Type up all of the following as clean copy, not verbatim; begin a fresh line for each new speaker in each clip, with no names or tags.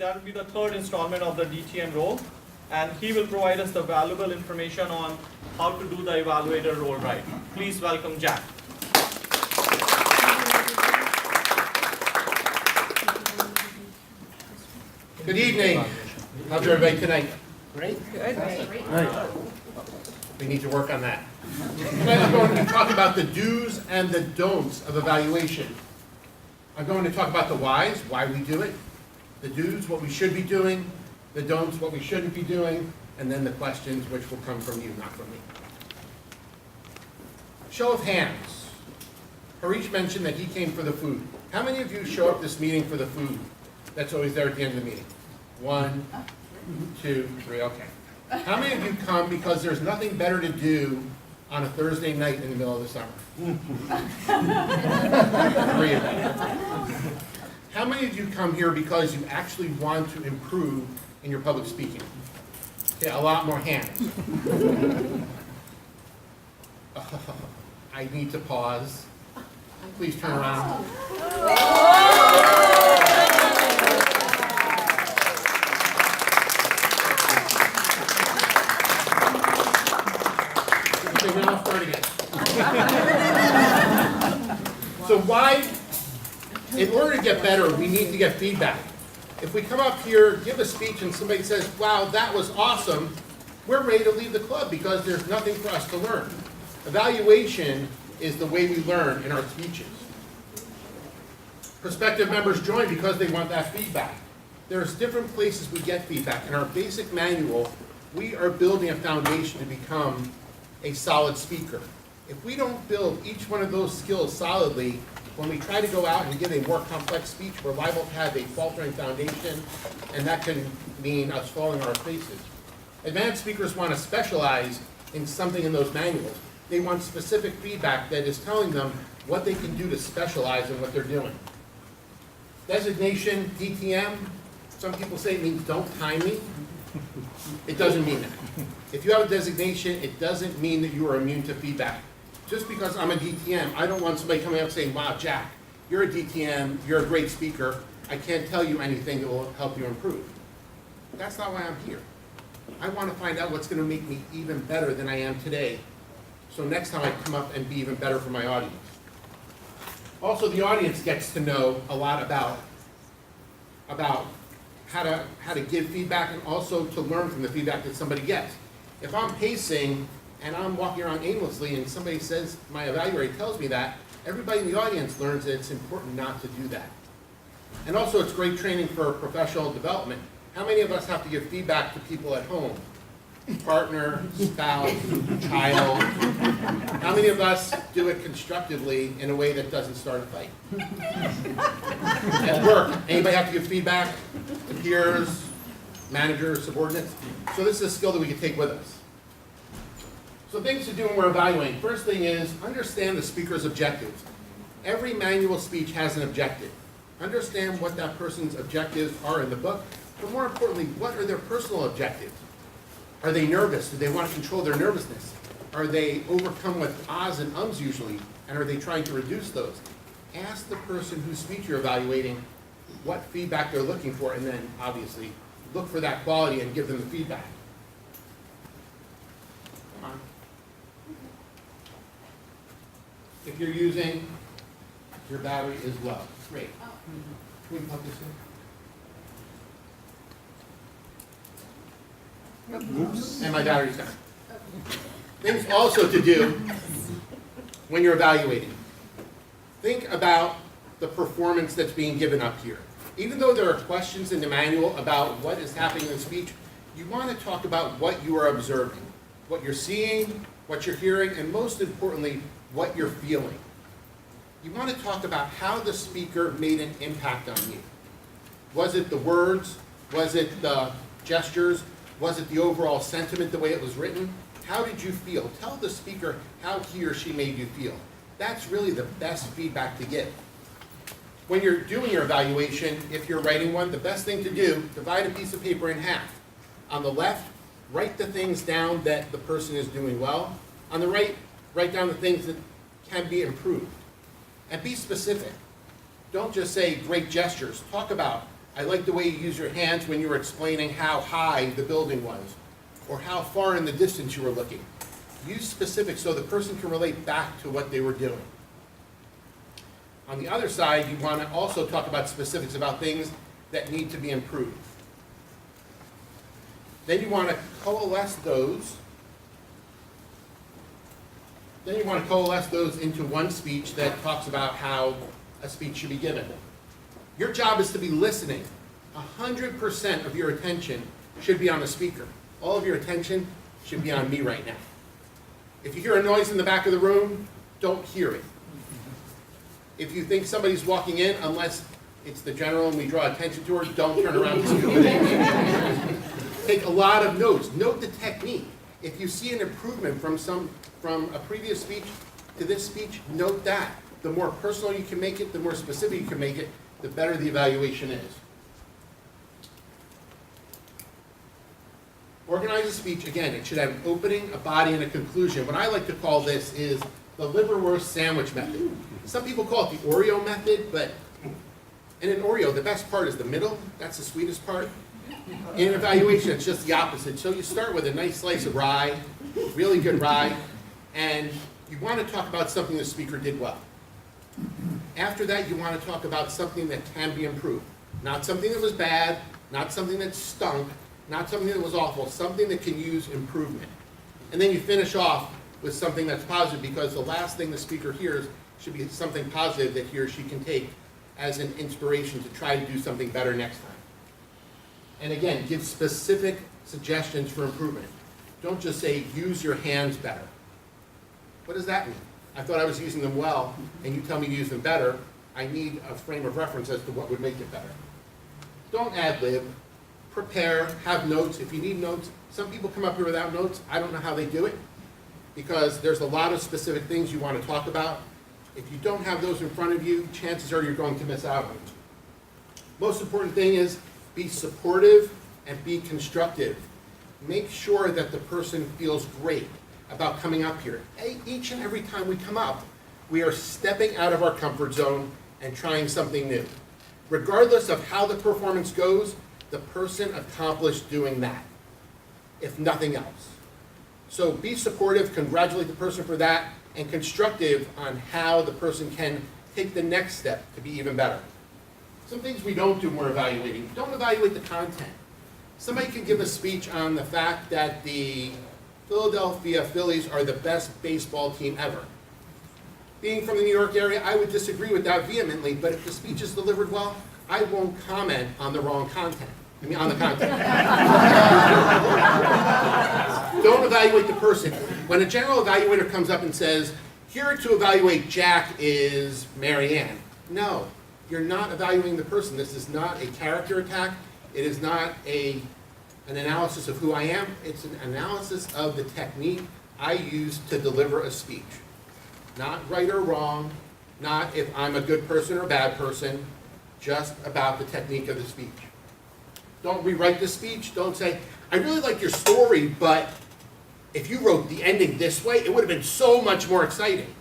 that will be the third installment of the DTM role, and he will provide us the valuable information on how to do the evaluator role right. Please welcome Jack.
Good evening. How's everybody tonight?
Great.
Good.
We need to work on that. Tonight I'm going to talk about the do's and the don'ts of evaluation. I'm going to talk about the whys, why we do it, the do's, what we should be doing, the don'ts, what we shouldn't be doing, and then the questions, which will come from you, not from me. Show of hands. Harish mentioned that he came for the food. How many of you show up this meeting for the food that's always there at the end of the meeting? 1, 2, 3, okay. How many of you come because there's nothing better to do on a Thursday night in the middle of the summer? 3 of you. How many of you come here because you actually want to improve in your public speaking? Okay, a lot more hands. I need to pause. Please turn around. Okay, now I'll start again. So why, in order to get better, we need to get feedback. If we come up here, give a speech, and somebody says, wow, that was awesome, we're ready to leave the club because there's nothing for us to learn. Evaluation is the way we learn in our speeches. Prospective members join because they want that feedback. There's different places we get feedback. In our basic manual, we are building a foundation to become a solid speaker. If we don't build each one of those skills solidly, when we try to go out and give a more complex speech, we're liable to have a faltering foundation, and that can mean us falling on our faces. Advanced speakers want to specialize in something in those manuals. They want specific feedback that is telling them what they can do to specialize in what they're doing. Designation, DTM, some people say it means don't time me. It doesn't mean that. If you have a designation, it doesn't mean that you are immune to feedback. Just because I'm a DTM, I don't want somebody coming up saying, wow, Jack, you're a DTM, you're a great speaker, I can't tell you anything that will help you improve. That's not why I'm here. I want to find out what's going to make me even better than I am today, so next time I come up and be even better for my audience. Also, the audience gets to know a lot about how to give feedback, and also to learn from the feedback that somebody gets. If I'm pacing and I'm walking around aimlessly and somebody says, my evaluator tells me that, everybody in the audience learns that it's important not to do that. And also, it's great training for professional development. How many of us have to give feedback to people at home? Partner, spouse, child. How many of us do it constructively in a way that doesn't start a fight? At work, anybody have to give feedback to peers, managers, subordinates? So this is a skill that we can take with us. So things to do when we're evaluating. First thing is, understand the speaker's objectives. Every manual speech has an objective. Understand what that person's objectives are in the book, but more importantly, what are their personal objectives? Are they nervous? Do they want to control their nervousness? Are they overcome with ahs and ums usually? And are they trying to reduce those? Ask the person whose speech you're evaluating what feedback they're looking for, and then obviously look for that quality and give them the feedback. Come on. If you're using, your battery is low. Great. Can we plug this in? Oops. And my battery's gone. Things also to do when you're evaluating. Think about the performance that's being given up here. Even though there are questions in the manual about what is happening in the speech, you want to talk about what you are observing, what you're seeing, what you're hearing, and most importantly, what you're feeling. You want to talk about how the speaker made an impact on you. Was it the words? Was it the gestures? Was it the overall sentiment, the way it was written? How did you feel? Tell the speaker how he or she made you feel. That's really the best feedback to give. When you're doing your evaluation, if you're writing one, the best thing to do, divide a piece of paper in half. On the left, write the things down that the person is doing well. On the right, write down the things that can be improved. And be specific. Don't just say great gestures. Talk about I like the way you use your hands when you were explaining how high the building was, or how far in the distance you were looking. Use specifics so the person can relate back to what they were doing. On the other side, you want to also talk about specifics about things that need to be improved. Then you want to coalesce those. Into one speech that talks about how a speech should be given. Your job is to be listening. 100% of your attention should be on the speaker. All of your attention should be on me right now. If you hear a noise in the back of the room, don't hear it. If you think somebody's walking in, unless it's the general and we draw attention to her, don't turn around and see. Take a lot of notes. Note the technique. If you see an improvement from a previous speech to this speech, note that. The more personal you can make it, the more specific you can make it, the better the evaluation is. Organize a speech, again, it should have an opening, a body, and a conclusion. What I like to call this is the liverwurst sandwich method. Some people call it the Oreo method, but in an Oreo, the best part is the middle. That's the sweetest part. In an evaluation, it's just the opposite. So you start with a nice slice of rye, really good rye, and you want to talk about something the speaker did well. After that, you want to talk about something that can be improved. Not something that was bad, not something that stunk, not something that was awful, something that can use improvement. And then you finish off with something that's positive, because the last thing the speaker hears should be something positive that he or she can take as an inspiration to try to do something better next time. And again, give specific suggestions for improvement. Don't just say, use your hands better. What does that mean? I thought I was using them well, and you tell me to use them better. I need a frame of reference as to what would make it better. Don't ad-lib. Prepare, have notes. If you need notes, some people come up here without notes. I don't know how they do it, because there's a lot of specific things you want to talk about. If you don't have those in front of you, chances are you're going to miss out on them. Most important thing is be supportive and be constructive. Make sure that the person feels great about coming up here. Each and every time we come up, we are stepping out of our comfort zone and trying something new. Regardless of how the performance goes, the person accomplished doing that, if nothing else. So be supportive, congratulate the person for that, and constructive on how the person can take the next step to be even better. Some things we don't do when we're evaluating. Don't evaluate the content. Somebody can give a speech on the fact that the Philadelphia Phillies are the best baseball team ever. Being from the New York area, I would disagree with that vehemently, but if the speech is delivered well, I won't comment on the wrong content. On the content. Don't evaluate the person. When a general evaluator comes up and says, here to evaluate Jack is Mary Ann. No, you're not evaluating the person. This is not a character attack. It is not an analysis of who I am. It's an analysis of the technique I use to deliver a speech. Not right or wrong, not if I'm a good person or a bad person, just about the technique of the speech. Don't rewrite the speech. Don't say, I really like your story, but if you wrote the ending this way, it would have been so much more exciting.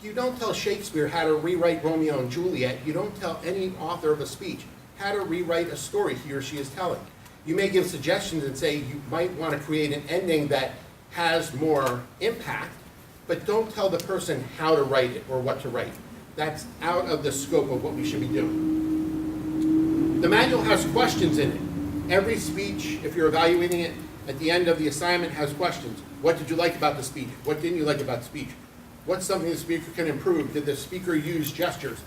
You don't tell Shakespeare how to rewrite Romeo and Juliet. You don't tell any author of a speech how to rewrite a story he or she is telling. You may give suggestions and say you might want to create an ending that has more impact, but don't tell the person how to write it or what to write. That's out of the scope of what we should be doing. The manual has questions in it. Every speech, if you're evaluating it, at the end of the assignment has questions. What did you like about the speech? What didn't you like about the speech? What's something the speaker can improve? Did the speaker use gestures?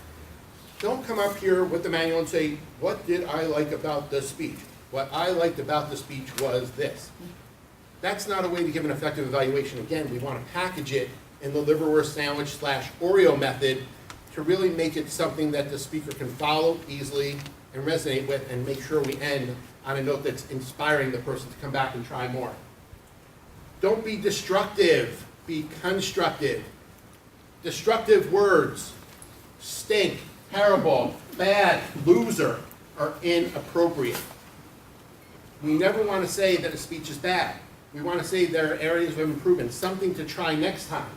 Don't come up here with the manual and say, what did I like about the speech? What I liked about the speech was this. That's not a way to give an effective evaluation. Again, we want to package it in the liverwurst sandwich / Oreo method to really make it something that the speaker can follow easily and resonate with, and make sure we end on a note that's inspiring the person to come back and try more. Don't be destructive, be constructive. Destructive words, stink, terrible, bad, loser, are inappropriate. We never want to say that a speech is bad. We want to say there are areas of improvement, something to try next time.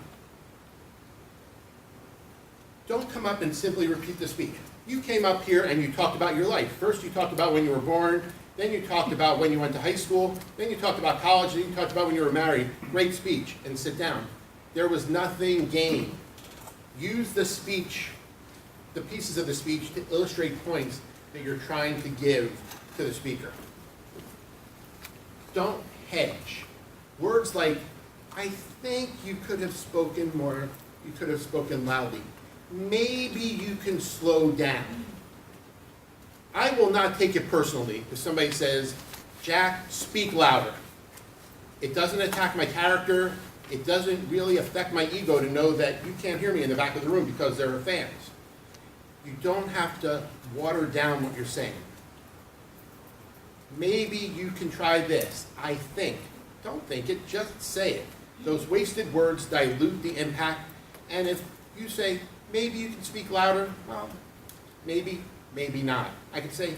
Don't come up and simply repeat the speech. you came up here and you talked about your life. First you talked about when you were born, then you talked about when you went to high school, then you talked about college, then you talked about when you were married. Great speech, and sit down. There was nothing gained. Use the speech, the pieces of the speech, to illustrate points that you're trying to give to the speaker. Don't hedge. Words like, I think you could have spoken more, you could have spoken loudly. Maybe you can slow down. I will not take it personally if somebody says, Jack, speak louder. It doesn't attack my character. It doesn't really affect my ego to know that you can't hear me in the back of the room because there are fans. You don't have to water down what you're saying. Maybe you can try this. I think. Don't think it, just say it. Those wasted words dilute the impact. And if you say, maybe you can speak louder, well, maybe, maybe not. I could say,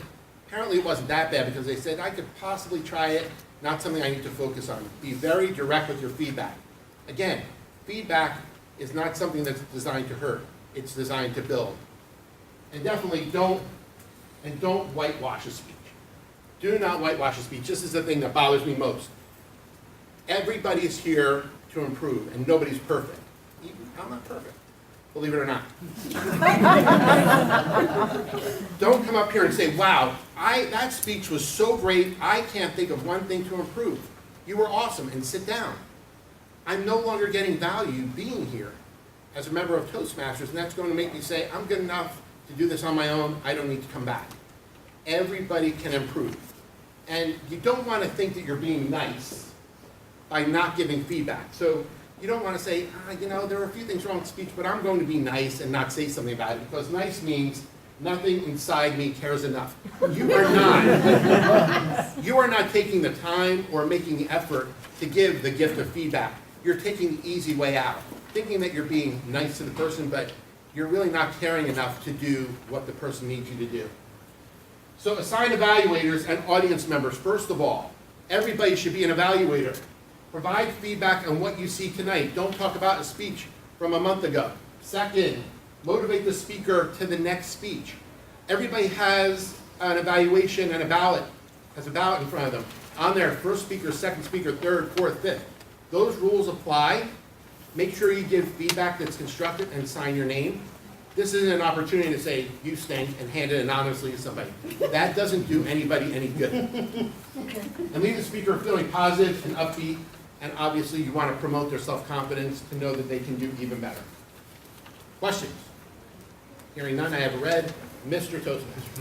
apparently it wasn't that bad because they said I could possibly try it, not something I need to focus on. Be very direct with your feedback. Again, feedback is not something that's designed to hurt. It's designed to build. And definitely don't whitewash a speech. Do not whitewash a speech. This is the thing that bothers me most. Everybody is here to improve, and nobody's perfect. I'm not perfect, believe it or not. Don't come up here and say, wow, that speech was so great, I can't think of one thing to improve. You were awesome, and sit down. I'm no longer getting value being here as a member of Toastmasters, and that's going to make me say, I'm good enough to do this on my own, I don't need to come back. Everybody can improve. And you don't want to think that you're being nice by not giving feedback. So you don't want to say, there are a few things wrong with speech, but I'm going to be nice and not say something about it, because nice means nothing inside me cares enough. You are not taking the time or making the effort to give the gift of feedback. You're taking the easy way out, thinking that you're being nice to the person, but you're really not caring enough to do what the person needs you to do. So assign evaluators and audience members. First of all, everybody should be an evaluator. Provide feedback on what you see tonight. Don't talk about a speech from a month ago. Second, motivate the speaker to the next speech. Everybody has an evaluation and a ballot, has a ballot in front of them. On there, first speaker, second speaker, third, fourth, fifth. Those rules apply. Make sure you give feedback that's constructive and sign your name. This isn't an opportunity to say, you stink, and hand it anonymously to somebody. That doesn't do anybody any good. And leave the speaker feeling positive and upbeat, and obviously you want to promote their self-confidence to know that they can do even better. Questions? Hearing none, I have read Mr. Toastmaster.